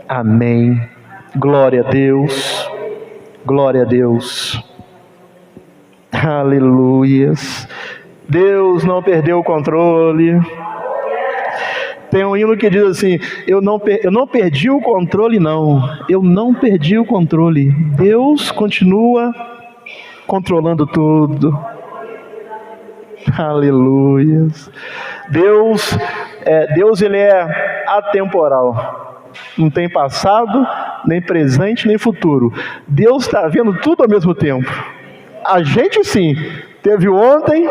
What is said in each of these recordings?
Amém. Glória a Deus. Glória a Deus. Aleluias. Deus não perdeu o controle. Tem um hino que diz assim: eu não perdi o controle, não. Eu não perdi o controle. Deus continua controlando tudo. Aleluias. Deus ele é atemporal. Não tem passado, nem presente, nem futuro. Deus está vendo tudo ao mesmo tempo. A gente sim, teve ontem,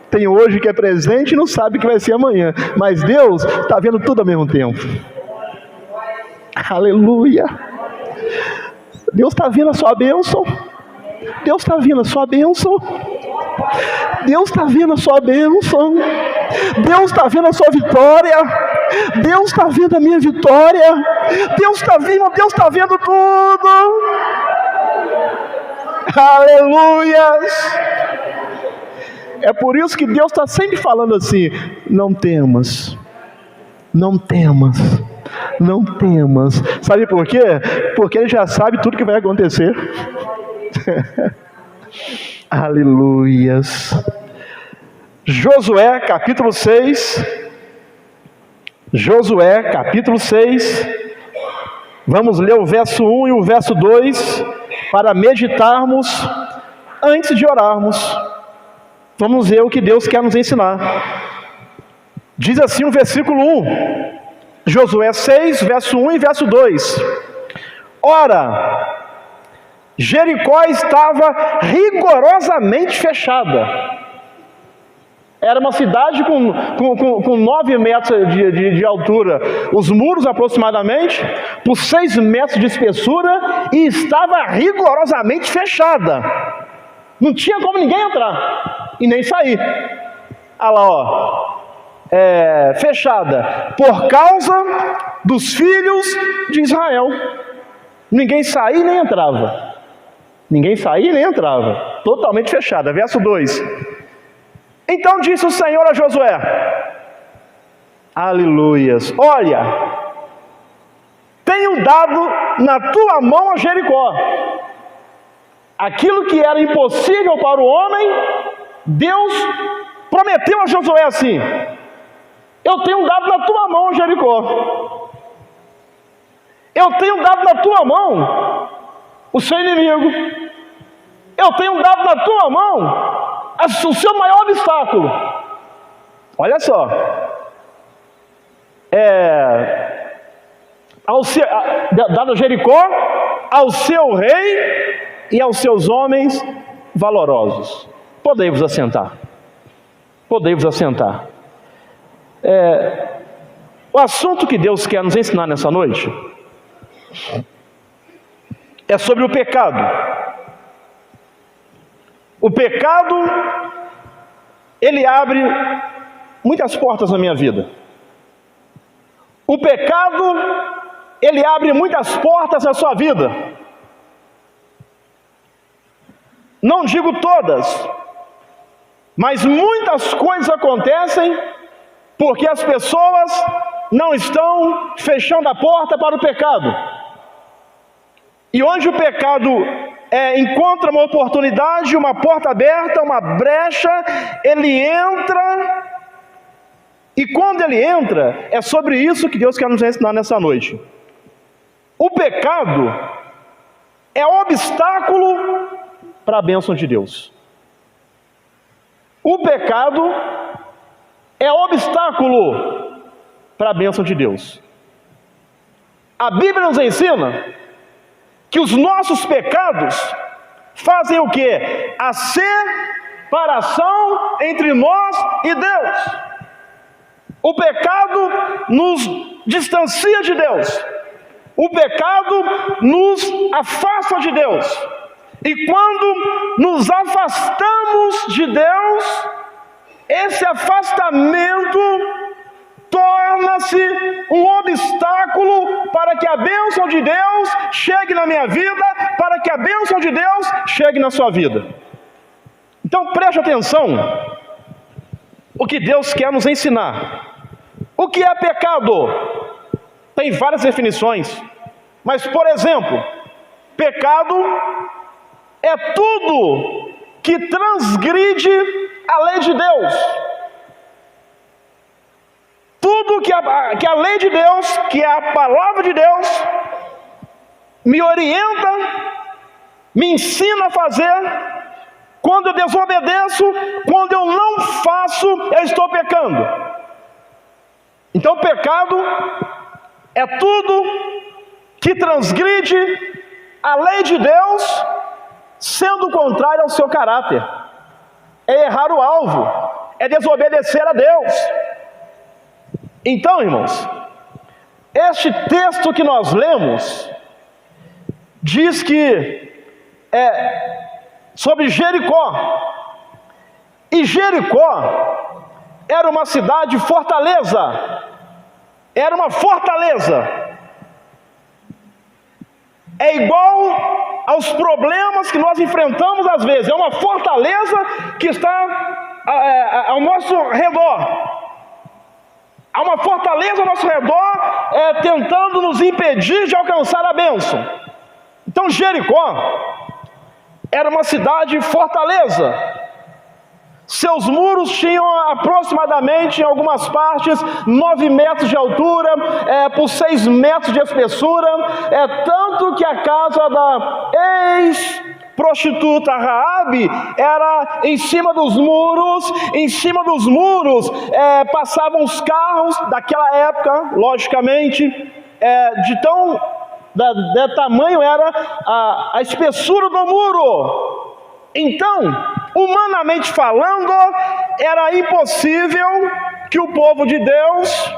tem hoje que é presente e não sabe que vai ser amanhã. Mas Deus está vendo tudo ao mesmo tempo. Aleluia. Deus está vendo a sua bênção. Deus está vendo a sua bênção. Deus está vendo a sua bênção. Deus está vendo a sua vitória. Deus está vendo a minha vitória. Deus está vendo tudo. Aleluias. É por isso que Deus está sempre falando assim: não temas, não temas, não temas. Sabe por quê? Porque Ele já sabe tudo que vai acontecer. Aleluias. Josué capítulo 6. Josué capítulo 6. Vamos ler o verso 1 e o verso 2 para meditarmos antes de orarmos. Vamos ver o que Deus quer nos ensinar. Diz assim o versículo 1. Josué 6, verso 1 e verso 2. Ora, Jericó estava rigorosamente fechada. Era uma cidade com 9 metros de altura, os muros aproximadamente, por 6 metros de espessura, e estava rigorosamente fechada. Não tinha como ninguém entrar e nem sair. Olha lá, ó. Fechada por causa dos filhos de Israel. Ninguém saía nem entrava. Ninguém saía nem entrava. Totalmente fechada. Verso 2. Então disse o Senhor a Josué: aleluias, olha, tenho dado na tua mão a Jericó. Aquilo que era impossível para o homem, Deus prometeu a Josué assim: eu tenho dado na tua mão a Jericó. Eu tenho dado na tua mão o seu inimigo. Eu tenho dado na tua mão o seu maior obstáculo. Olha só. Dado a Jericó, ao seu rei e aos seus homens valorosos. Podei-vos assentar. Podei-vos assentar. O assunto que Deus quer nos ensinar nessa noite é sobre o pecado. O pecado, ele abre muitas portas na minha vida. O pecado, ele abre muitas portas na sua vida. Não digo todas, mas muitas coisas acontecem porque as pessoas não estão fechando a porta para o pecado. E onde o pecado encontra uma oportunidade, uma porta aberta, uma brecha, ele entra. E quando ele entra, é sobre isso que Deus quer nos ensinar nessa noite. O pecado é obstáculo para a bênção de Deus. O pecado é obstáculo para a bênção de Deus. A Bíblia nos ensina que os nossos pecados fazem o quê? A separação entre nós e Deus. O pecado nos distancia de Deus. O pecado nos afasta de Deus. E quando nos afastamos de Deus, esse afastamento torna-se um obstáculo para que a bênção de Deus chegue na minha vida, para que a bênção de Deus chegue na sua vida. Então preste atenção, o que Deus quer nos ensinar. O que é pecado? Tem várias definições. Mas, por exemplo, pecado é tudo que transgride a lei de Deus. Tudo que a lei de Deus, que é a palavra de Deus, me orienta, me ensina a fazer. Quando eu desobedeço, quando eu não faço, eu estou pecando. Então, pecado é tudo que transgride a lei de Deus, sendo contrário ao seu caráter. É errar o alvo, é desobedecer a Deus. Então, irmãos, este texto que nós lemos diz que sobre Jericó. E Jericó era uma cidade fortaleza. Era uma fortaleza. É igual aos problemas que nós enfrentamos às vezes. É uma fortaleza que está ao nosso redor. Há uma fortaleza ao nosso redor tentando nos impedir de alcançar a bênção. Então Jericó era uma cidade fortaleza. Seus muros tinham aproximadamente, em algumas partes, 9 metros de altura, por 6 metros de espessura. Tanto que a casa da ex-prostituta Raabe era em cima dos muros. Em cima dos muros passavam os carros daquela época, logicamente, de tamanho era a espessura do muro. Então, humanamente falando, era impossível que o povo de Deus,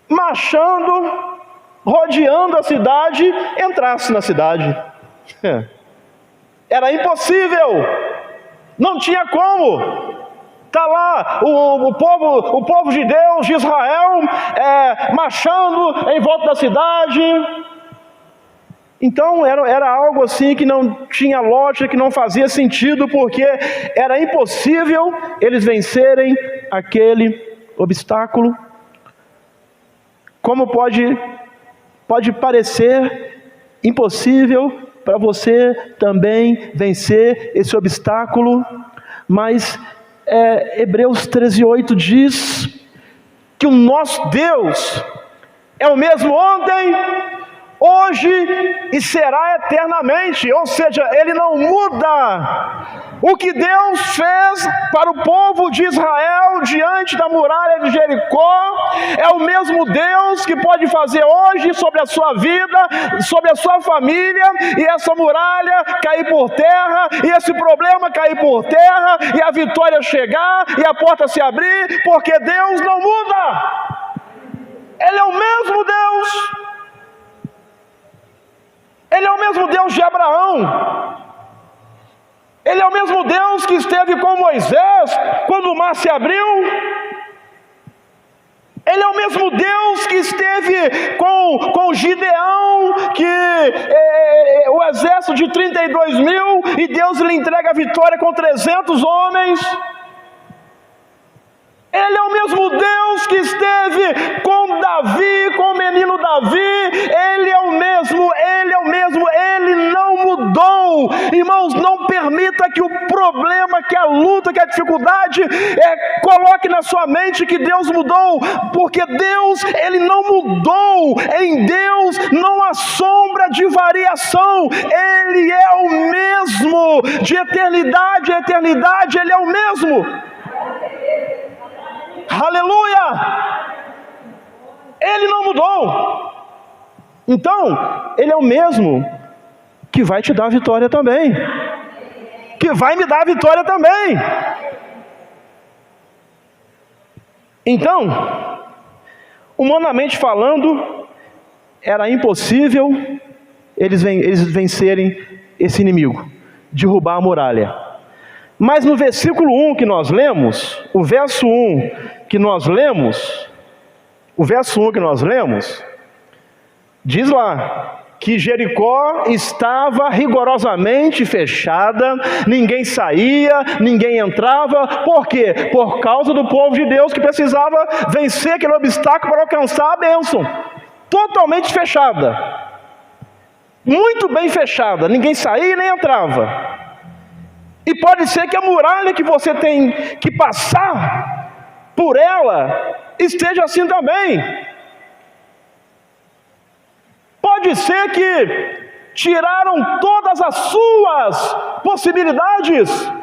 marchando, rodeando a cidade, entrasse na cidade. Era impossível, não tinha como. Está lá o povo de Deus, de Israel, marchando em volta da cidade. Então era algo assim que não tinha lógica, que não fazia sentido, porque era impossível eles vencerem aquele obstáculo. Como pode parecer impossível para você também vencer esse obstáculo, mas Hebreus 13:8 diz que o nosso Deus é o mesmo ontem, hoje e será eternamente. Ou seja, Ele não muda. O que Deus fez para o povo de Israel diante da muralha de Jericó é o mesmo Deus que pode fazer hoje sobre a sua vida, sobre a sua família, e essa muralha cair por terra, e esse problema cair por terra, e a vitória chegar, e a porta se abrir, porque Deus não muda. Ele é o mesmo Deus. Ele é o mesmo Deus de Abraão. Ele é o mesmo Deus que esteve com Moisés quando o mar se abriu. Ele é o mesmo Deus que esteve com Gideão, que o exército de 32 mil, e Deus lhe entrega a vitória com 300 homens. Ele é o mesmo Deus que esteve com Davi, com o menino Davi. Ele é o mesmo, Ele não mudou. Irmãos, não permita que o problema, que a luta, que a dificuldade coloque na sua mente que Deus mudou, porque Deus, Ele não mudou. Em Deus não há sombra de variação. Ele é o mesmo, de eternidade a eternidade, Ele é o mesmo. Aleluia! Ele não mudou. Então, Ele é o mesmo que vai te dar a vitória também, que vai me dar a vitória também. Então, humanamente falando, era impossível eles vencerem esse inimigo, derrubar a muralha. Mas no versículo 1 que nós lemos, o verso 1 que nós lemos, diz lá que Jericó estava rigorosamente fechada, ninguém saía, ninguém entrava. Por quê? Por causa do povo de Deus que precisava vencer aquele obstáculo para alcançar a bênção. totalmente fechada, muito bem fechada, ninguém saía nem entrava. E pode ser que a muralha que você tem que passar por ela esteja assim também. Pode ser que tiraram todas as suas possibilidades.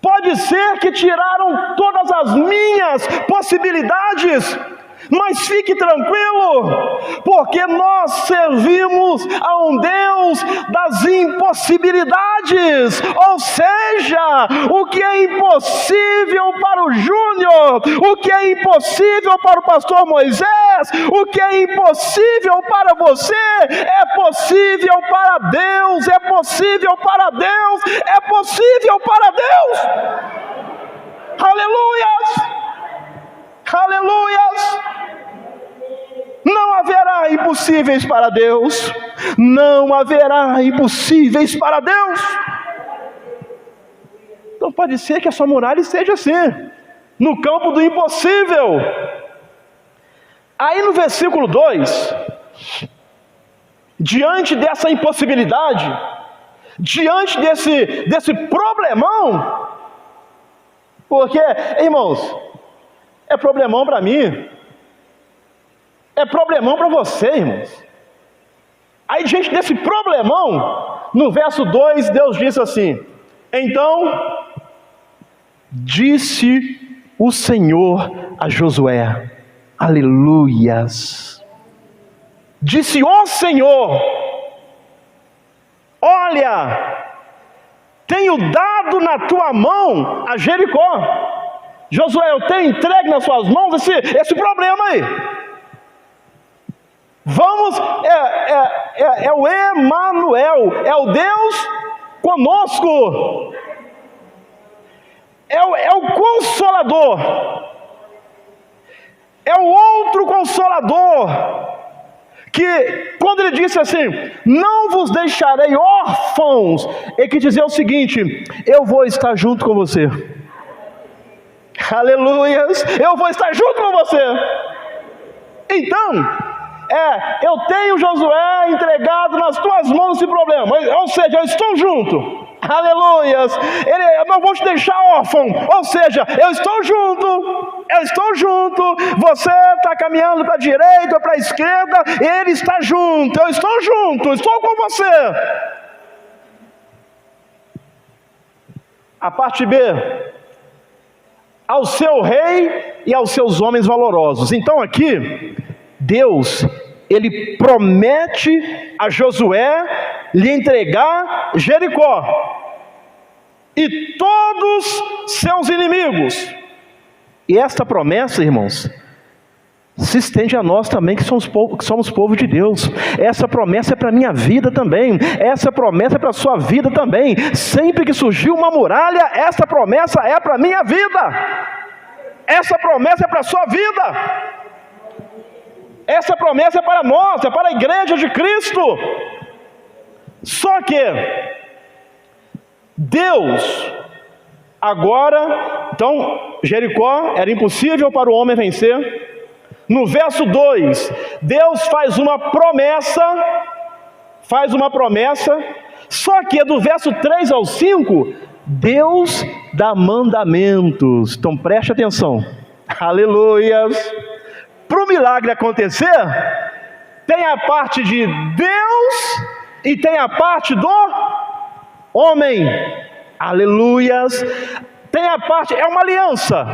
Pode ser que tiraram todas as minhas possibilidades. Mas fique tranquilo, porque nós servimos a um Deus das impossibilidades. Ou seja, o que é impossível para o Júnior, o que é impossível para o pastor Moisés, o que é impossível para você, é possível para Deus, é possível para Deus, é possível para Deus. Aleluias! Aleluias! Não haverá impossíveis para Deus. Não haverá impossíveis para Deus. Então pode ser que a sua muralha esteja assim, no campo do impossível. Aí no versículo 2, diante dessa impossibilidade, diante desse problemão, porque, irmãos, é problemão para mim, é problemão para você, irmãos. Aí diante desse problemão, no verso 2, Deus disse assim: então disse o Senhor a Josué, aleluias, disse o Senhor, olha, tenho dado na tua mão a Jericó. Josué, eu tenho entregue nas suas mãos esse problema aí. Vamos, é o Emanuel, é o Deus conosco, é o Consolador, é o outro Consolador, que quando ele disse assim, não vos deixarei órfãos, ele quis dizer o seguinte, eu vou estar junto com você. Aleluias, eu vou estar junto com você. Então, eu tenho Josué entregado nas tuas mãos esse problema, ou seja, eu estou junto. Aleluias, eu não vou te deixar órfão, ou seja, eu estou junto, você está caminhando para a direita ou para a esquerda, ele está junto, eu estou junto, estou com você. A parte B, ao seu rei e aos seus homens valorosos. Então aqui, Deus, ele promete a Josué lhe entregar Jericó e todos seus inimigos. E esta promessa, irmãos, se estende a nós também que somos povo de Deus. Essa promessa é para a minha vida também, essa promessa é para a sua vida também. Sempre que surgiu uma muralha, essa promessa é para a minha vida, essa promessa é para a sua vida, essa promessa é para nós, é para a igreja de Cristo. Só que Deus agora, então Jericó era impossível para o homem vencer. No verso 2, Deus faz uma promessa, só que do verso 3 ao 5, Deus dá mandamentos. Então preste atenção, aleluias. Para o milagre acontecer, tem a parte de Deus e tem a parte do homem, aleluias. Tem a parte, é uma aliança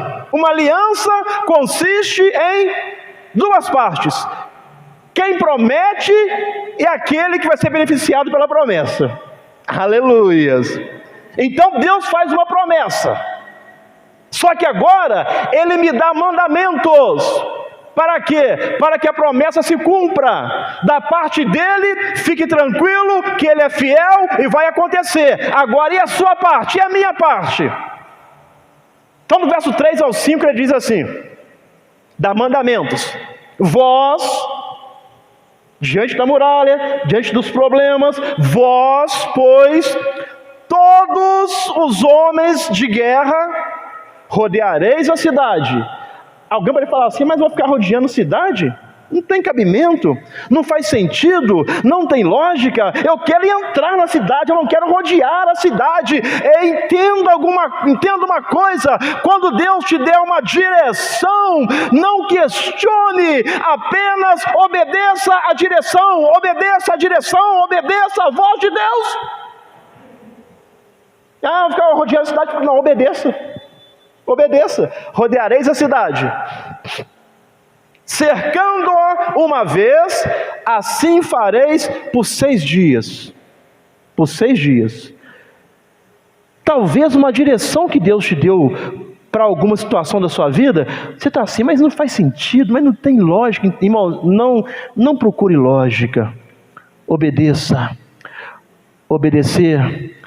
consiste em duas partes, quem promete e aquele que vai ser beneficiado pela promessa, aleluias. Então Deus faz uma promessa, só que agora Ele me dá mandamentos, para quê? Para que a promessa se cumpra, da parte dEle, fique tranquilo que Ele é fiel e vai acontecer. Agora e a sua parte, e a minha parte? Então no verso 3 ao 5 ele diz assim, dá mandamentos, vós, diante da muralha, diante dos problemas, vós, pois, todos os homens de guerra, rodeareis a cidade. Alguém pode falar assim, mas vou ficar rodeando cidade? Não tem cabimento, não faz sentido, não tem lógica. Eu quero entrar na cidade, eu não quero rodear a cidade. Entenda uma coisa: quando Deus te der uma direção, não questione, apenas obedeça a direção, obedeça a voz de Deus. Vou ficar rodeando a cidade. Não, obedeça. Rodeareis a cidade, cercando-a uma vez, assim fareis por 6 dias. Por 6 dias. Talvez uma direção que Deus te deu para alguma situação da sua vida, você está assim, mas não faz sentido, mas não tem lógica. Irmão, não procure lógica. Obedeça. Obedecer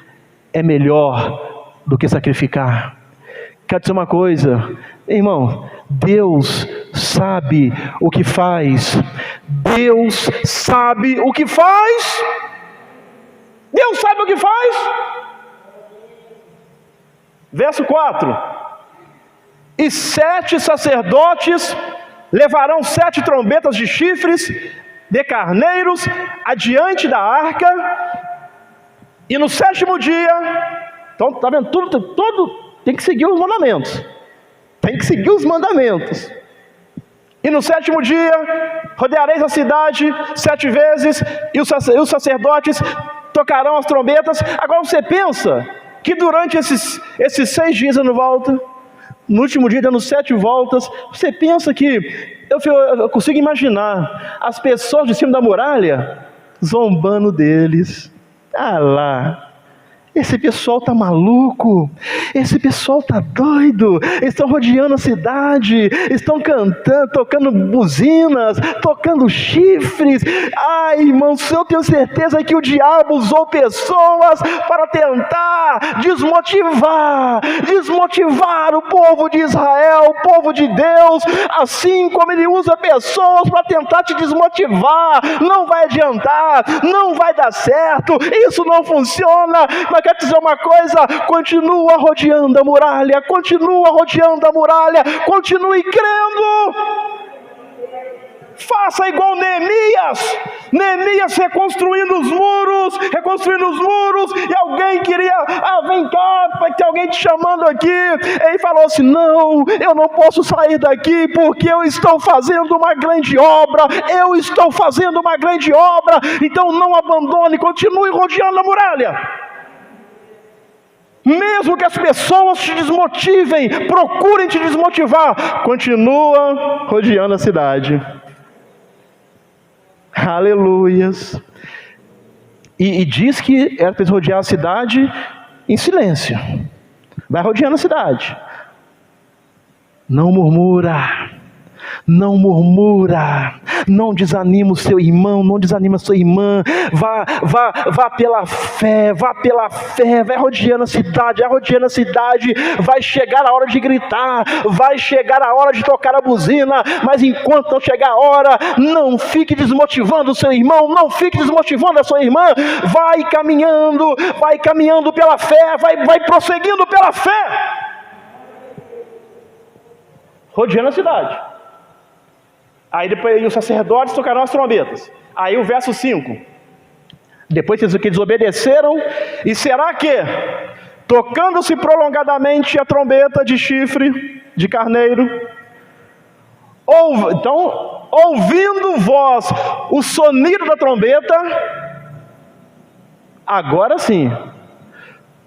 é melhor do que sacrificar. Quero dizer uma coisa, irmão, Deus sabe o que faz. Deus sabe o que faz. Deus sabe o que faz. Verso 4: e 7 sacerdotes levarão 7 trombetas de chifres de carneiros adiante da arca, e no 7º dia, então está vendo, tudo tem que seguir os mandamentos. E no 7º dia, rodeareis a cidade 7 vezes, e os sacerdotes tocarão as trombetas. Agora você pensa que durante esses 6 dias dando volta, no último dia dando 7 voltas, você pensa que, eu consigo imaginar as pessoas de cima da muralha zombando deles. Lá, esse pessoal está maluco, esse pessoal está doido, eles estão rodeando a cidade, estão cantando, tocando buzinas, tocando chifres. Irmãos, eu tenho certeza que o diabo usou pessoas para tentar desmotivar o povo de Israel, o povo de Deus, assim como ele usa pessoas para tentar te desmotivar. Não vai adiantar, não vai dar certo, isso não funciona. Mas quero dizer uma coisa: continua rodeando a muralha, continue crendo. Faça igual Neemias reconstruindo os muros, e alguém queria, vem cá, tem alguém te chamando aqui. Ele falou assim: não, eu não posso sair daqui, porque eu estou fazendo uma grande obra, então não abandone, continue rodeando a muralha. Mesmo que as pessoas te desmotivem, procurem te desmotivar, continua rodeando a cidade. Aleluias. E diz que era para rodear a cidade em silêncio. Vai rodeando a cidade. Não murmura, não desanima o seu irmão, não desanima a sua irmã. Vá pela fé, vai rodeando a cidade, vai chegar a hora de gritar, vai chegar a hora de tocar a buzina, mas enquanto não chegar a hora, não fique desmotivando o seu irmão, não fique desmotivando a sua irmã. Vai caminhando pela fé, vai prosseguindo pela fé, rodeando a cidade. Aí depois os sacerdotes tocarão as trombetas. Aí o verso 5: depois que eles obedeceram, e será que, tocando-se prolongadamente a trombeta de chifre de carneiro, ouvindo vós o sonido da trombeta, agora sim,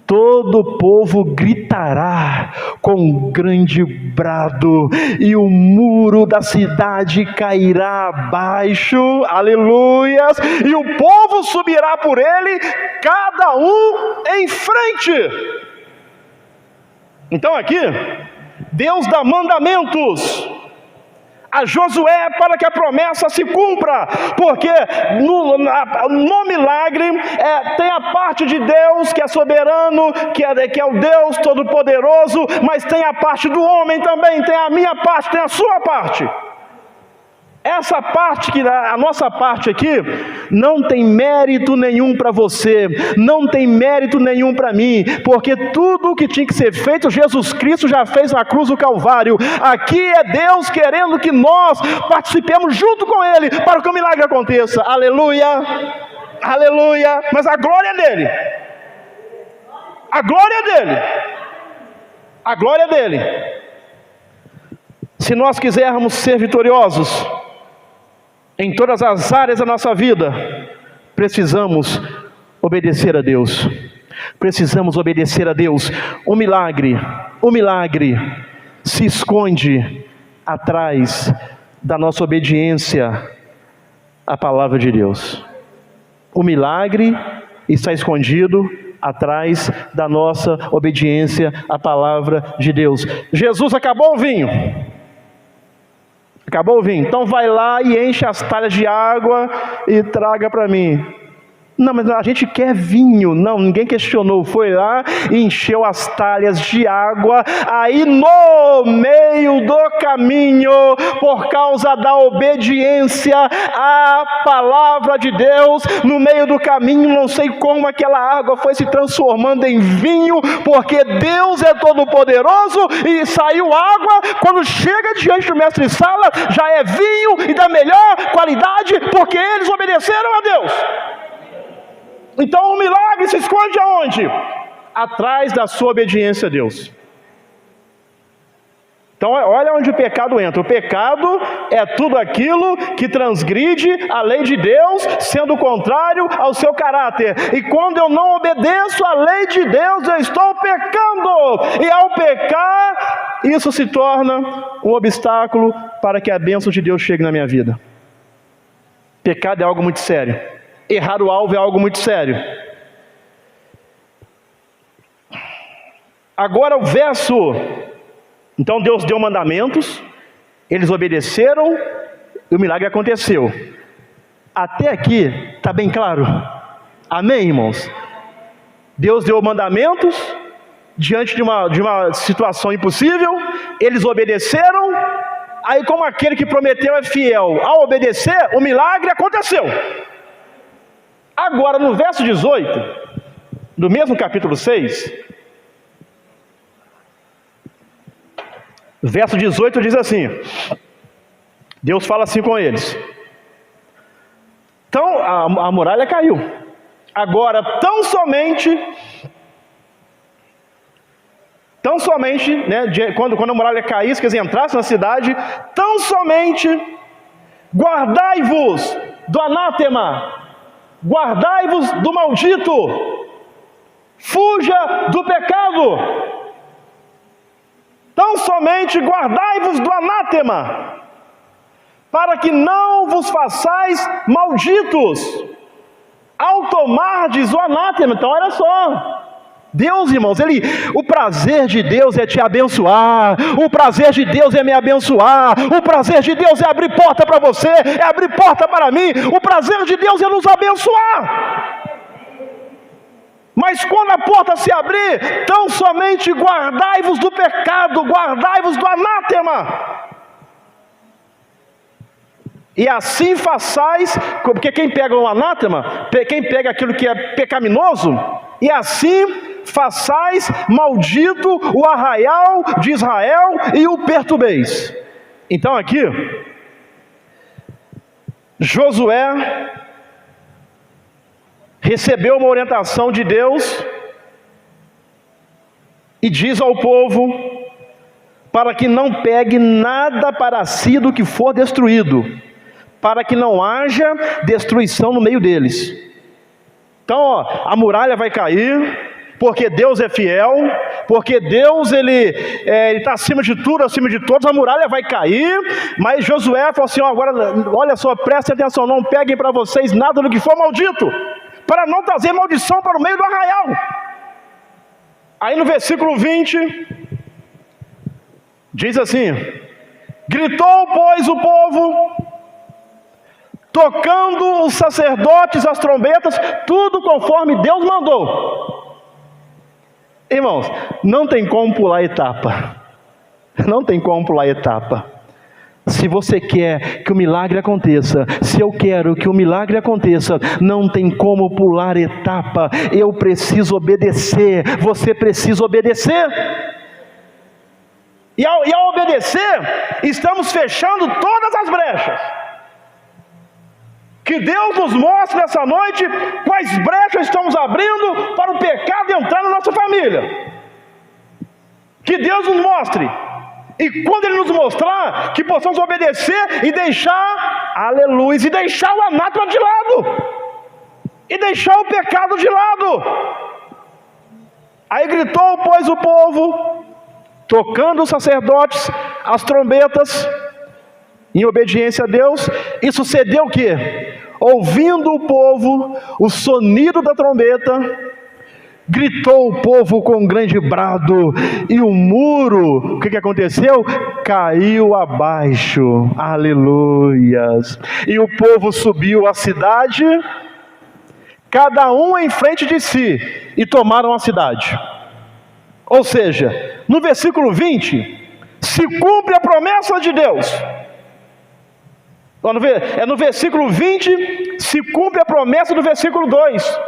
todo o povo gritará com grande brado, e o muro da cidade cairá abaixo, aleluias, e o povo subirá por ele, cada um em frente. Então aqui, Deus dá mandamentos a Josué para que a promessa se cumpra, porque no milagre tem a parte de Deus que é soberano, que é o Deus todo-poderoso, mas tem a parte do homem também, tem a minha parte, tem a sua parte. Essa parte, a nossa parte aqui, não tem mérito nenhum para você, não tem mérito nenhum para mim, porque tudo o que tinha que ser feito, Jesus Cristo já fez na cruz do Calvário. Aqui é Deus querendo que nós participemos junto com Ele, para que o milagre aconteça. Aleluia, aleluia. Mas a glória é dele, a glória é dele, a glória é dele. Se nós quisermos ser vitoriosos em todas as áreas da nossa vida, precisamos obedecer a Deus. Precisamos obedecer a Deus. O milagre se esconde atrás da nossa obediência à palavra de Deus. O milagre está escondido atrás da nossa obediência à palavra de Deus. Jesus, acabou o vinho. Acabou o vinho, então vai lá e enche as talhas de água e traga para mim. Não, mas a gente quer vinho. Não, ninguém questionou, foi lá e encheu as talhas de água. Aí no meio do caminho, por causa da obediência à palavra de Deus, no meio do caminho, não sei como aquela água foi se transformando em vinho, porque Deus é todo poderoso, e saiu água, quando chega diante do mestre Sala, já é vinho e da melhor qualidade, porque eles obedeceram a Deus. Então o milagre se esconde aonde? Atrás da sua obediência a Deus. Então olha onde o pecado entra. O pecado é tudo aquilo que transgride a lei de Deus, sendo contrário ao seu caráter. E quando eu não obedeço a lei de Deus, eu estou pecando. E ao pecar, isso se torna um obstáculo para que a bênção de Deus chegue na minha vida. Pecado é algo muito sério. Errar o alvo é algo muito sério. Agora o verso. Então Deus deu mandamentos, eles obedeceram e o milagre aconteceu. Até aqui está bem claro? Amém, irmãos? Deus deu mandamentos diante de uma situação impossível, eles obedeceram. Aí, como aquele que prometeu é fiel, ao obedecer, o milagre aconteceu. Agora, no verso 18, do mesmo capítulo 6, verso 18 diz assim: Deus fala assim com eles. Então, a muralha caiu. Agora, tão somente, né, quando a muralha caísse, que eles entrassem na cidade, tão somente guardai-vos do anátema, guardai-vos do maldito, fuja do pecado. Tão somente guardai-vos do anátema, para que não vos façais malditos, ao tomardes o anátema. Então olha só, Deus, irmãos, o prazer de Deus é te abençoar, o prazer de Deus é me abençoar, o prazer de Deus é abrir porta para você, é abrir porta para mim, o prazer de Deus é nos abençoar. Mas quando a porta se abrir, tão somente guardai-vos do pecado, guardai-vos do anátema. E assim façais, porque quem pega o anátema, quem pega aquilo que é pecaminoso, e assim façais maldito o arraial de Israel e o perturbeis. Então aqui, Josué recebeu uma orientação de Deus e diz ao povo para que não pegue nada para si do que for destruído, para que não haja destruição no meio deles. Então, a muralha vai cair, porque Deus é fiel, porque Deus ele está acima de tudo, acima de todos. A muralha vai cair, mas Josué falou assim: agora olha só, prestem atenção, não peguem para vocês nada do que for maldito, para não trazer maldição para o meio do arraial. Aí no versículo 20 diz assim: gritou pois o povo, tocando os sacerdotes as trombetas, tudo conforme Deus mandou. Irmãos, não tem como pular etapa. Não tem como pular etapa. Se você quer que o milagre aconteça, se eu quero que o milagre aconteça, não tem como pular etapa. Eu preciso obedecer, você precisa obedecer. E ao obedecer, estamos fechando todas as brechas. Que Deus nos mostre nessa noite quais brechas estamos abrindo para o pecado entrar na nossa família. Que Deus nos mostre. E quando Ele nos mostrar, que possamos obedecer e deixar, aleluia, e deixar o anátema de lado. E deixar o pecado de lado. Aí gritou, pois, o povo, tocando os sacerdotes, as trombetas, em obediência a Deus. E sucedeu o quê? Ouvindo o povo o sonido da trombeta, gritou o povo com um grande brado, e o muro, o que aconteceu? Caiu abaixo, aleluias. E o povo subiu à cidade, cada um em frente de si, e tomaram a cidade. Ou seja, no versículo 20, se cumpre a promessa de Deus. No versículo 20, se cumpre a promessa do versículo 2.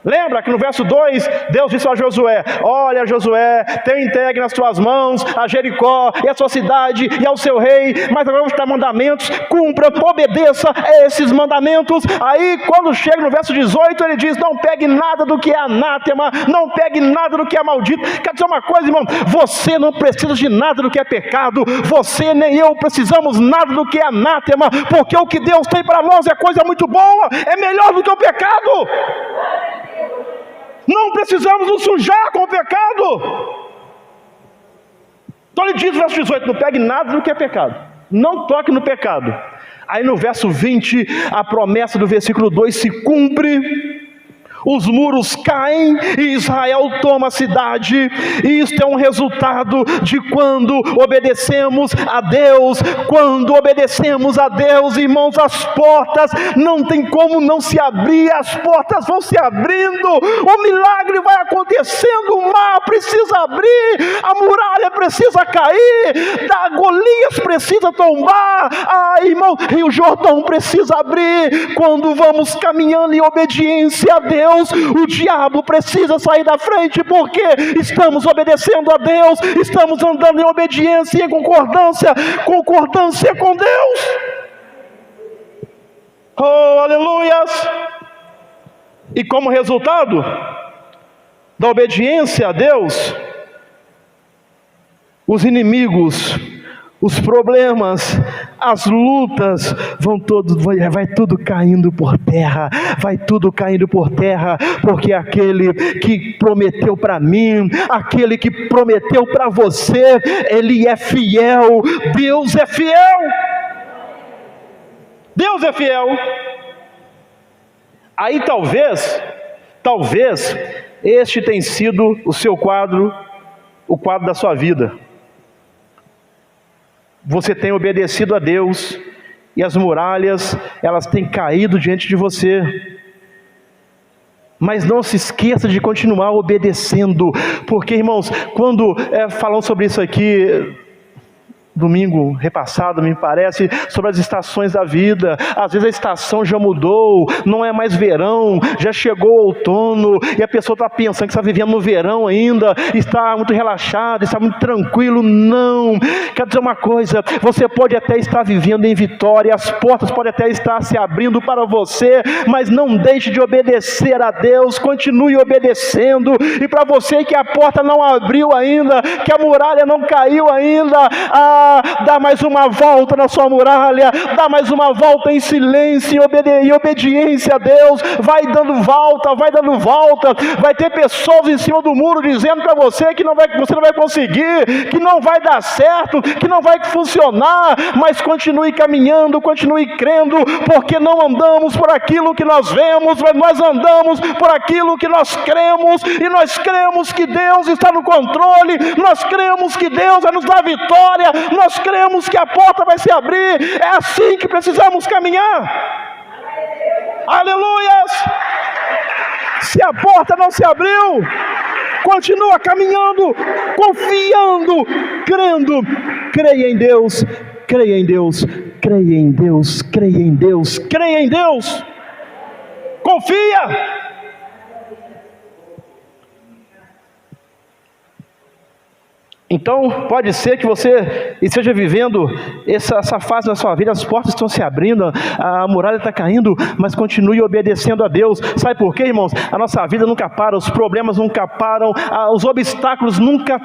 Lembra que no verso 2, Deus disse a Josué: olha, Josué, tenho entregue nas tuas mãos a Jericó e a sua cidade e ao seu rei, mas agora vou te dar mandamentos, cumpra, obedeça a esses mandamentos. Aí quando chega no verso 18, ele diz: não pegue nada do que é anátema, não pegue nada do que é maldito. Quer dizer uma coisa, irmão, você não precisa de nada do que é pecado, você nem eu precisamos nada do que é anátema, porque o que Deus tem para nós é coisa muito boa, é melhor do que o pecado. Não precisamos nos sujar com o pecado. Então ele diz no verso 18: não pegue nada do que é pecado, não toque no pecado. Aí no verso 20, a promessa do versículo 2 se cumpre. Os muros caem e Israel toma a cidade. E isto é um resultado de quando obedecemos a Deus. Quando obedecemos a Deus, irmãos, as portas não tem como não se abrir. As portas vão se abrindo, o milagre vai acontecendo, o mar precisa abrir, a muralha precisa cair, Golias precisa tombar, irmão, Rio Jordão precisa abrir. Quando vamos caminhando em obediência a Deus, o diabo precisa sair da frente, porque estamos obedecendo a Deus, estamos andando em obediência e em concordância com Deus. Oh, aleluias! E como resultado da obediência a Deus, os inimigos, os problemas, as lutas, vai tudo caindo por terra, porque aquele que prometeu para mim, aquele que prometeu para você, Ele é fiel, Deus é fiel, Deus é fiel. Aí talvez, este tenha sido o seu quadro, o quadro da sua vida. Você tem obedecido a Deus, e as muralhas, elas têm caído diante de você. Mas não se esqueça de continuar obedecendo, porque, irmãos, quando falando sobre isso aqui, domingo repassado, me parece, sobre as estações da vida. Às vezes a estação já mudou, não é mais verão, já chegou o outono, e a pessoa está pensando que está vivendo no verão ainda, está muito relaxado, está muito tranquilo. Não, quero dizer uma coisa, você pode até estar vivendo em vitória, as portas podem até estar se abrindo para você, mas não deixe de obedecer a Deus, continue obedecendo. E para você que a porta não abriu ainda, que a muralha não caiu ainda, dá mais uma volta na sua muralha, dá mais uma volta em silêncio, em obediência a Deus, vai dando volta, vai ter pessoas em cima do muro dizendo para você que você não vai conseguir, que não vai dar certo, que não vai funcionar, mas continue caminhando, continue crendo, porque não andamos por aquilo que nós vemos, mas nós andamos por aquilo que nós cremos, e nós cremos que Deus está no controle, nós cremos que Deus vai nos dar vitória, nós cremos que a porta vai se abrir. É assim que precisamos caminhar. Aleluias! Se a porta não se abriu, continua caminhando, confiando, crendo. Creia em Deus, creia em Deus, creia em Deus, creia em Deus, creia em Deus. Confia. Então, pode ser que você esteja vivendo essa fase na sua vida, as portas estão se abrindo, a muralha está caindo, mas continue obedecendo a Deus. Sabe por quê, irmãos? A nossa vida nunca para, os problemas nunca param, os obstáculos nunca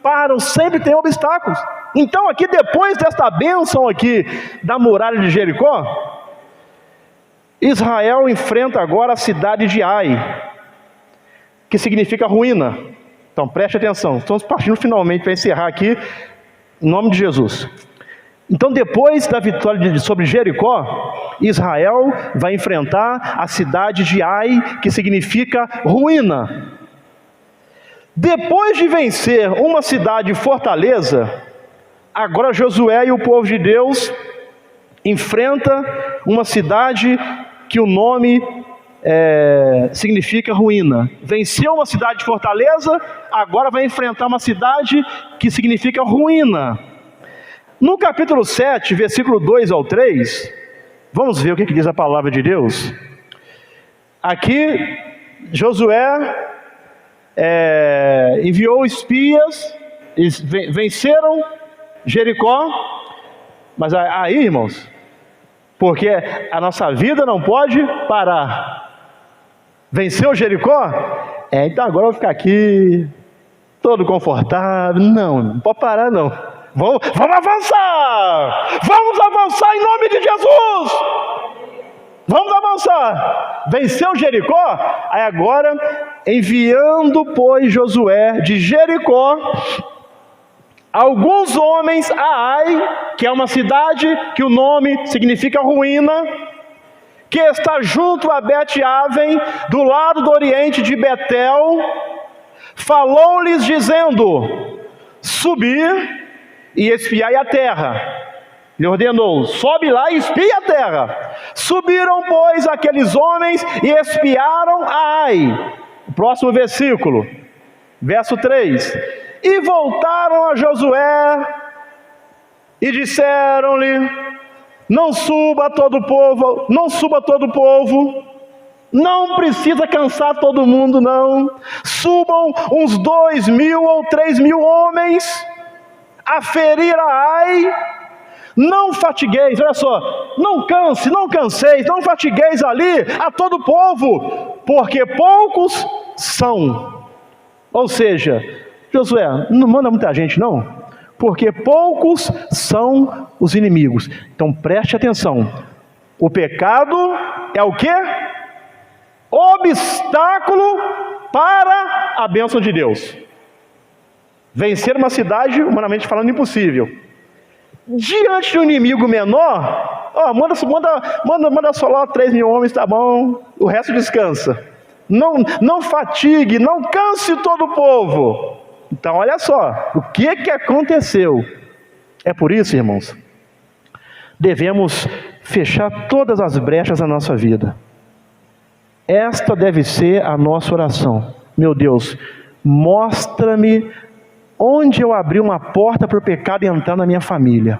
param, sempre tem obstáculos. Então, aqui depois desta bênção aqui da muralha de Jericó, Israel enfrenta agora a cidade de Ai, que significa ruína. Então preste atenção, estamos partindo finalmente para encerrar aqui, em nome de Jesus. Então depois da vitória sobre Jericó, Israel vai enfrentar a cidade de Ai, que significa ruína. Depois de vencer uma cidade fortaleza, agora Josué e o povo de Deus enfrenta uma cidade que o nome significa ruína. Venceu uma cidade de fortaleza, agora vai enfrentar uma cidade que significa ruína. No capítulo 7, versículo 2 ao 3, vamos ver o que diz a palavra de Deus. Aqui, Josué enviou espias, eles venceram Jericó, mas aí, irmãos, porque a nossa vida não pode parar. Venceu Jericó? Então agora eu vou ficar aqui, todo confortável. Não pode parar não. Vamos avançar! Vamos avançar em nome de Jesus! Vamos avançar! Venceu Jericó? Aí agora, enviando, pois, Josué de Jericó, alguns homens a Ai, que é uma cidade que o nome significa ruína, que está junto a Bet-Aven, do lado do oriente de Betel, falou-lhes dizendo: subir e espiai a terra. Ele ordenou: sobe lá e espia a terra. Subiram, pois, aqueles homens e espiaram a Ai. O próximo versículo, verso 3. E voltaram a Josué e disseram-lhe: não suba todo o povo, não precisa cansar todo mundo, não. Subam uns 2.000 ou 3.000 homens a ferir a Ai. Não fatigueis, olha só, não canseis, não fatigueis ali a todo o povo, porque poucos são. Ou seja, Josué, não manda muita gente não, porque poucos são os inimigos. Então preste atenção, o pecado é o quê? Obstáculo para a bênção de Deus. Vencer uma cidade, humanamente falando, impossível. Diante de um inimigo menor, manda só lá 3.000 homens, tá bom, o resto descansa. Não fatigue, não canse todo o povo. Então olha só, o que aconteceu? É por isso, irmãos, devemos fechar todas as brechas da nossa vida. Esta deve ser a nossa oração. Meu Deus, mostra-me onde eu abri uma porta para o pecado entrar na minha família.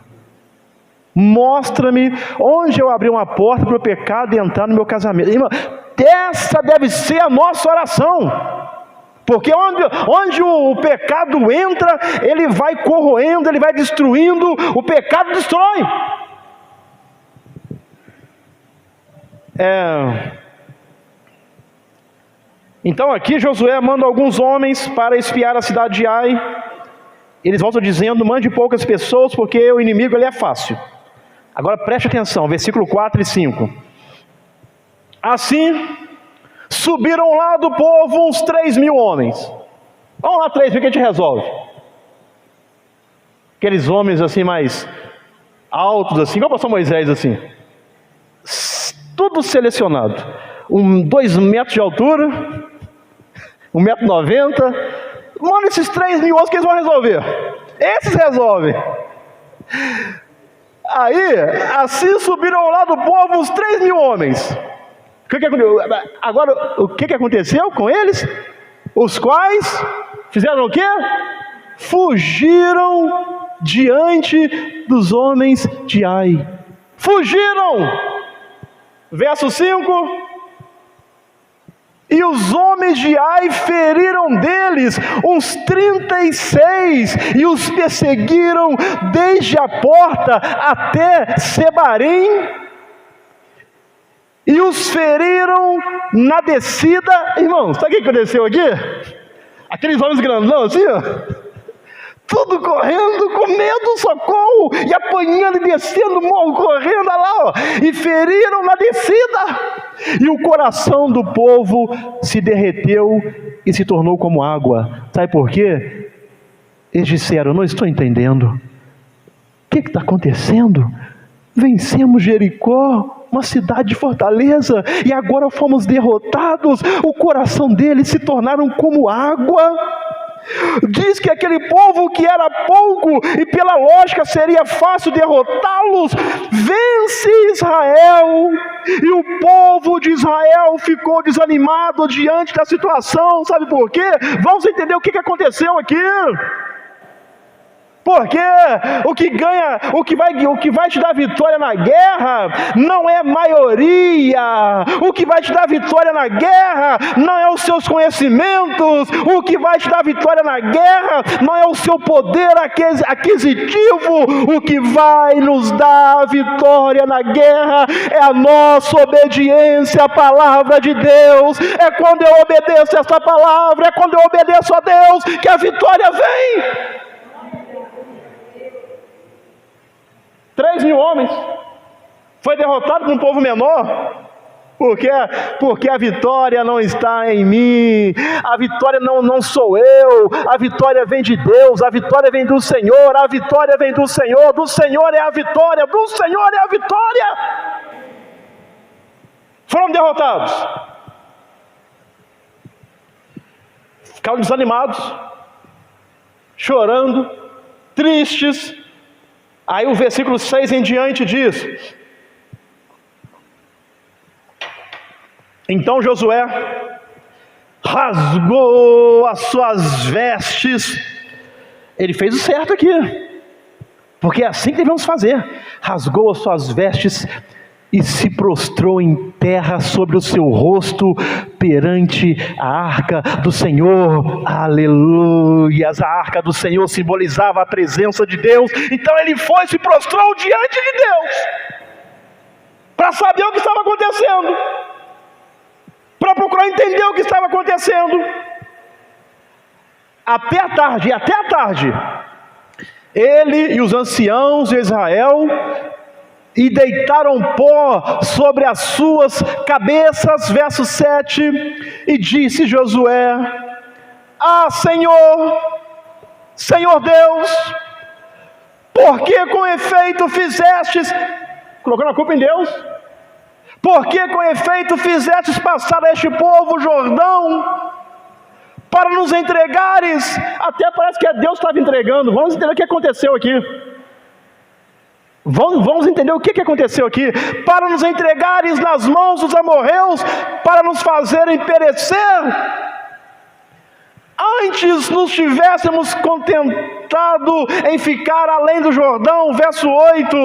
Mostra-me onde eu abri uma porta para o pecado entrar no meu casamento. Irmão, essa deve ser a nossa oração. Porque onde o pecado entra, ele vai corroendo, ele vai destruindo, o pecado destrói. Então aqui Josué manda alguns homens para espiar a cidade de Ai. Eles voltam dizendo: mande poucas pessoas, porque o inimigo ele é fácil. Agora preste atenção, versículo 4 e 5. Assim, subiram lá do povo uns 3.000 homens. Vamos lá, 3.000 que a gente resolve. Aqueles homens assim mais altos, assim, igual o pastor Moisés, assim. Tudo selecionado. 2 metros de altura, 1,90 m. Manda esses 3.000 homens que eles vão resolver. Esses resolvem. Aí, assim subiram lá do povo uns 3.000 homens. Agora, o que aconteceu com eles? Os quais fizeram o quê? Fugiram diante dos homens de Ai. Fugiram. Verso 5. E os homens de Ai feriram deles uns 36, e os perseguiram desde a porta até Sebarim, e os feriram na descida. Irmãos, sabe o que aconteceu aqui? Aqueles homens grandão assim, ó, tudo correndo, com medo, socorro, e apanhando e descendo, morro, correndo, olha lá, ó, e feriram na descida, e o coração do povo se derreteu e se tornou como água. Sabe por quê? Eles disseram: não estou entendendo, o que está acontecendo? Vencemos Jericó, uma cidade de fortaleza, e agora fomos derrotados. O coração deles se tornaram como água. Diz que aquele povo que era pouco e pela lógica seria fácil derrotá-los, vence Israel, e o povo de Israel ficou desanimado diante da situação. Sabe por quê? Vamos entender o que aconteceu aqui. Porque o que vai te dar vitória na guerra não é maioria. O que vai te dar vitória na guerra não é os seus conhecimentos. O que vai te dar vitória na guerra não é o seu poder aquisitivo. O que vai nos dar vitória na guerra é a nossa obediência à palavra de Deus. É quando eu obedeço essa palavra, é quando eu obedeço a Deus, que a vitória vem. 3.000 homens foi derrotado por um povo menor. Por quê? Porque a vitória não está em mim, a vitória não sou eu, a vitória vem de Deus, a vitória vem do Senhor, a vitória vem do Senhor é a vitória, do Senhor é a vitória. Foram derrotados, ficaram desanimados, chorando, tristes. Aí o versículo 6 em diante diz: então Josué rasgou as suas vestes. Ele fez o certo aqui, porque é assim que devemos fazer. Rasgou as suas vestes e se prostrou em terra sobre o seu rosto perante a arca do Senhor. Aleluias! A arca do Senhor simbolizava a presença de Deus. Então ele foi e se prostrou diante de Deus para saber o que estava acontecendo, para procurar entender o que estava acontecendo. Até a tarde, ele e os anciãos de Israel, e deitaram pó sobre as suas cabeças. Verso 7, e disse Josué: ah, Senhor Deus, por que com efeito fizestes, colocando a culpa em Deus, por que com efeito fizestes passar a este povo o Jordão, para nos entregares? Até parece que Deus estava entregando. Vamos entender o que aconteceu aqui. Vamos entender o que aconteceu aqui. Para nos entregares nas mãos dos amorreus, para nos fazerem perecer. Antes nos tivéssemos contentado em ficar além do Jordão. Verso 8.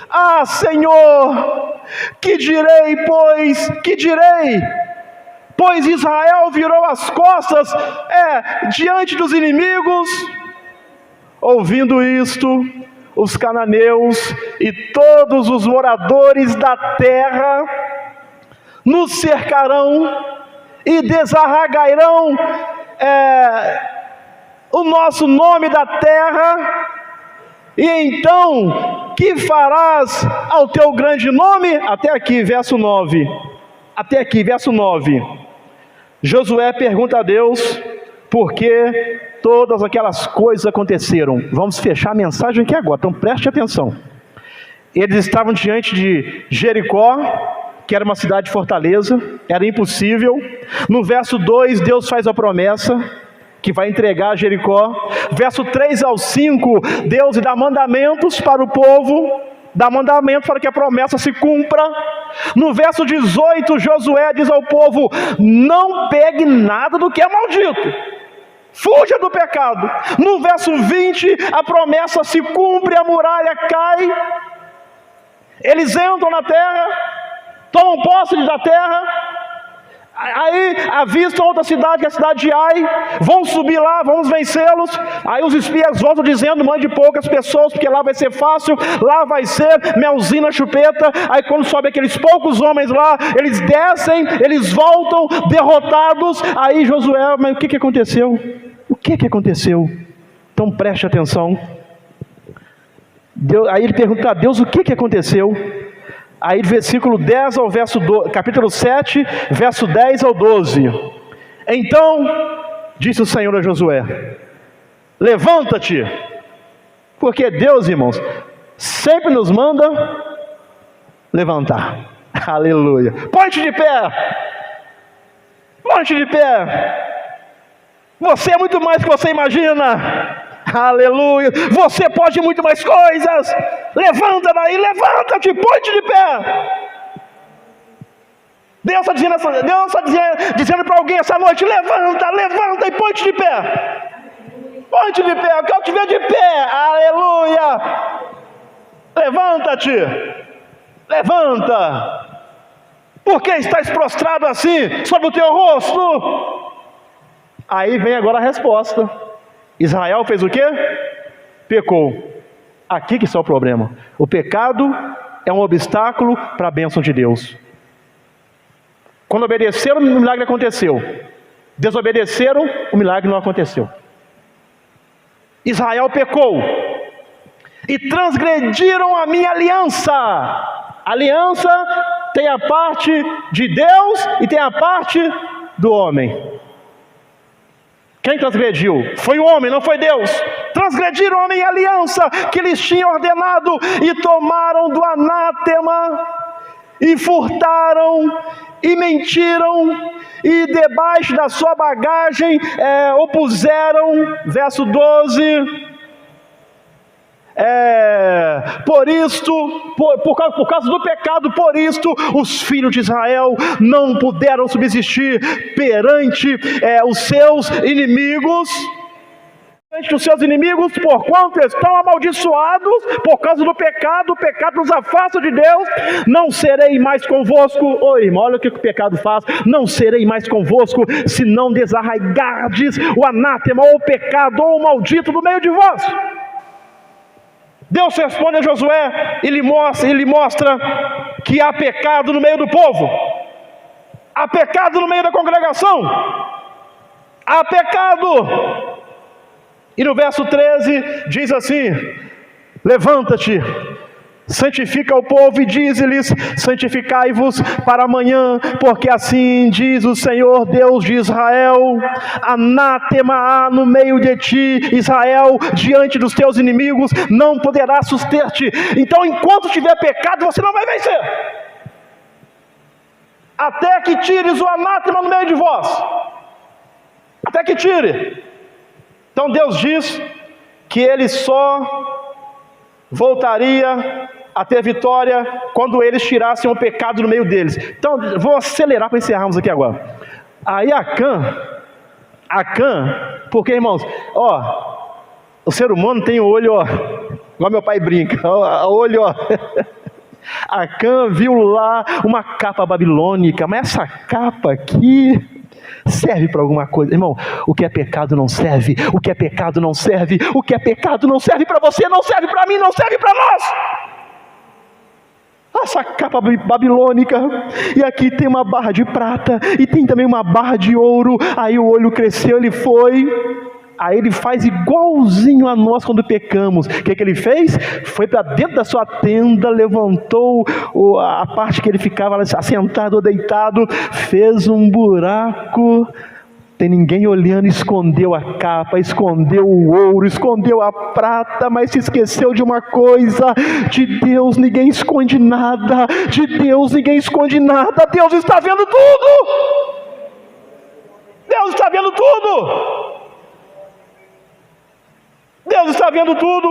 Ah, Senhor, que direi, pois? Que direi? Pois Israel virou as costas diante dos inimigos. Ouvindo isto, os cananeus e todos os moradores da terra nos cercarão e desarraigarão o nosso nome da terra. E então, que farás ao teu grande nome? Até aqui, verso 9. Até aqui, verso 9. Josué pergunta a Deus por que todas aquelas coisas aconteceram. Vamos fechar a mensagem aqui agora, então preste atenção. Eles estavam diante de Jericó, que era uma cidade fortaleza, era impossível. No verso 2, Deus faz a promessa que vai entregar Jericó. Verso 3 ao 5, Deus dá mandamentos para o povo, dá mandamentos para que a promessa se cumpra. No verso 18, Josué diz ao povo: não pegue nada do que é maldito. Fuja do pecado. No verso 20, a promessa se cumpre, a muralha cai. Eles entram na terra, tomam posse da terra. Aí avistam outra cidade, que é a cidade de Ai. Vão subir lá, vamos vencê-los. Aí os espias voltam dizendo: mande poucas pessoas, porque lá vai ser fácil, lá vai ser melzinho na chupeta. Aí quando sobe aqueles poucos homens lá, eles descem, eles voltam derrotados. Aí Josué: mas o que aconteceu? O que aconteceu? Então preste atenção. Aí ele pergunta a Deus: o que aconteceu? Aí versículo 10 ao verso 12, capítulo 7, verso 10 ao 12. Então disse o Senhor a Josué: levanta-te, porque Deus, irmãos, sempre nos manda levantar. Aleluia. Põe-te de pé. Põe-te de pé. Você é muito mais do que você imagina. Aleluia. Você pode muito mais coisas. Levanta daí, levanta-te, põe-te de pé. Deus está dizendo para alguém essa noite: levanta e põe-te de pé. Põe-te de pé, eu quero te ver de pé. Aleluia. Levanta-te. Levanta. Por que estás prostrado assim sobre o teu rosto? Aí vem agora a resposta. Israel fez o quê? Pecou. Aqui que está o problema. O pecado é um obstáculo para a bênção de Deus. Quando obedeceram, o milagre aconteceu. Desobedeceram, o milagre não aconteceu. Israel pecou e transgrediram a minha aliança. Aliança tem a parte de Deus e tem a parte do homem. Quem transgrediu? Foi o homem, não foi Deus. Transgrediram a minha aliança que lhes tinha ordenado e tomaram do anátema e furtaram e mentiram e debaixo da sua bagagem opuseram, verso 12, por causa do pecado, por isto os filhos de Israel não puderam subsistir perante os seus inimigos. Os seus inimigos, porquanto estão amaldiçoados por causa do pecado. O pecado nos afasta de Deus. Não serei mais convosco. Ô irmão, olha o que o pecado faz. Não serei mais convosco, se não desarraigardes o anátema, ou o pecado, ou o maldito do meio de vós. Deus responde a Josué, ele mostra que há pecado no meio do povo, há pecado no meio da congregação, há pecado. E no verso 13 diz assim: levanta-te, santifica o povo e dize-lhes: santificai-vos para amanhã, porque assim diz o Senhor Deus de Israel: anátema há no meio de ti, Israel, diante dos teus inimigos não poderá suster-te. Então enquanto tiver pecado, você não vai vencer, até que tires o anátema no meio de vós, até que tire. Então Deus diz que Ele só voltaria a ter vitória quando eles tirassem o pecado no meio deles. Então vou acelerar para encerrarmos aqui agora. Aí Acã, porque irmãos, o ser humano tem o olho, igual meu pai brinca, olho, Acã viu lá uma capa babilônica, mas essa capa aqui serve para alguma coisa, irmão. O que é pecado não serve, o que é pecado não serve, o que é pecado não serve para você, não serve para mim, não serve para nós. Essa capa babilônica, e aqui tem uma barra de prata, e tem também uma barra de ouro. Aí o olho cresceu, ele foi. Aí ele faz igualzinho a nós quando pecamos. O que ele fez? Foi para dentro da sua tenda, levantou a parte que ele ficava assentado ou deitado, fez um buraco, tem ninguém olhando, escondeu a capa, escondeu o ouro, escondeu a prata, mas se esqueceu de uma coisa: de Deus ninguém esconde nada, de Deus ninguém esconde nada. Deus está vendo tudo, Deus está vendo tudo. Deus está vendo tudo.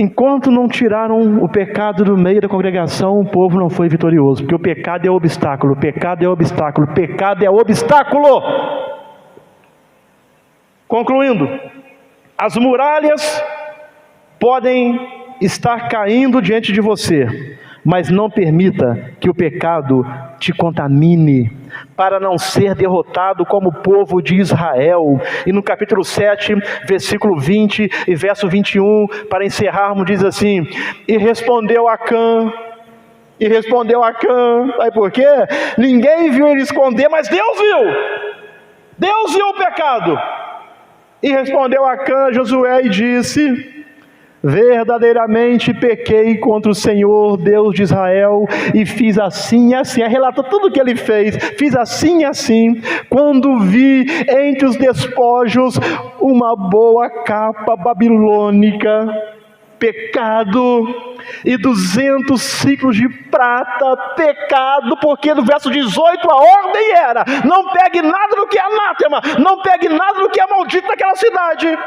Enquanto não tiraram o pecado do meio da congregação, o povo não foi vitorioso, porque o pecado é obstáculo, o pecado é obstáculo, o pecado é obstáculo. Concluindo, as muralhas podem estar caindo diante de você, mas não permita que o pecado te contamine, para não ser derrotado como o povo de Israel. E no capítulo 7, versículo 20 e verso 21, para encerrarmos, diz assim: E respondeu Acã, sabe por quê? Ninguém viu ele esconder, mas Deus viu o pecado. E respondeu Acã, Josué, e disse: verdadeiramente pequei contra o Senhor, Deus de Israel, e fiz assim e assim. Relata tudo o que ele fez. Fiz assim e assim, quando vi entre os despojos uma boa capa babilônica, pecado, e 200 ciclos de prata, pecado, porque no verso 18 a ordem era: não pegue nada do que é anátema, não pegue nada do que é maldito naquela cidade.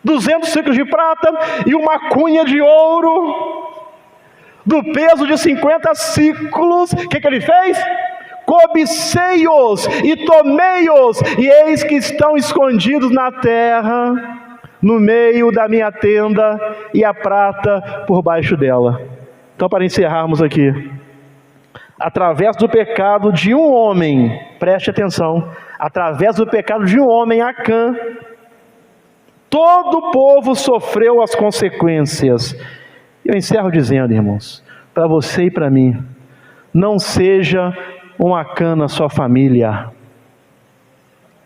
200 ciclos de prata e uma cunha de ouro, do peso de 50 ciclos. O que ele fez? Cobicei-os e tomei-os, e eis que estão escondidos na terra, no meio da minha tenda, e a prata por baixo dela. Então, para encerrarmos aqui, através do pecado de um homem, preste atenção, através do pecado de um homem, Acã, todo o povo sofreu as consequências. Eu encerro dizendo, irmãos, para você e para mim, não seja um Acã na sua família.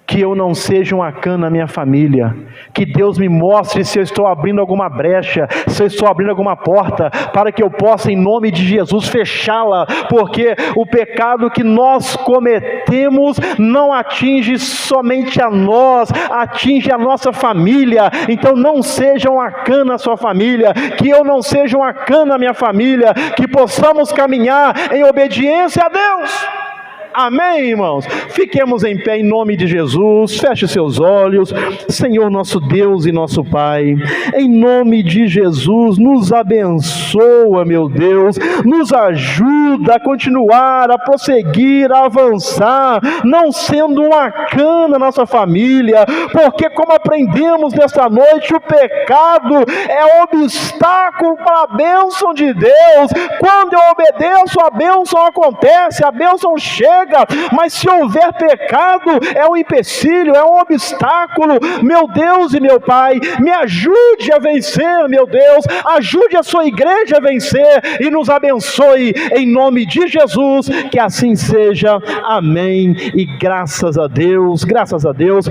Que eu não seja um Acã na minha família. Que Deus me mostre se eu estou abrindo alguma brecha, se eu estou abrindo alguma porta, para que eu possa, em nome de Jesus, fechá-la. Porque o pecado que nós cometemos não atinge somente a nós, atinge a nossa família. Então não seja um Acã na sua família, que eu não seja um Acã na minha família, que possamos caminhar em obediência a Deus. Amém, irmãos? Fiquemos em pé em nome de Jesus. Feche seus olhos. Senhor nosso Deus e nosso Pai, em nome de Jesus, nos abençoa, meu Deus, nos ajuda a continuar, a prosseguir, a avançar, não sendo um Acã na nossa família, porque como aprendemos nesta noite, o pecado é obstáculo para a bênção de Deus. Quando eu obedeço, a bênção acontece, a bênção chega. Mas se houver pecado, é um empecilho, é um obstáculo. Meu Deus e meu Pai, me ajude a vencer, meu Deus, ajude a sua igreja a vencer e nos abençoe em nome de Jesus, que assim seja. Amém. E graças a Deus, graças a Deus.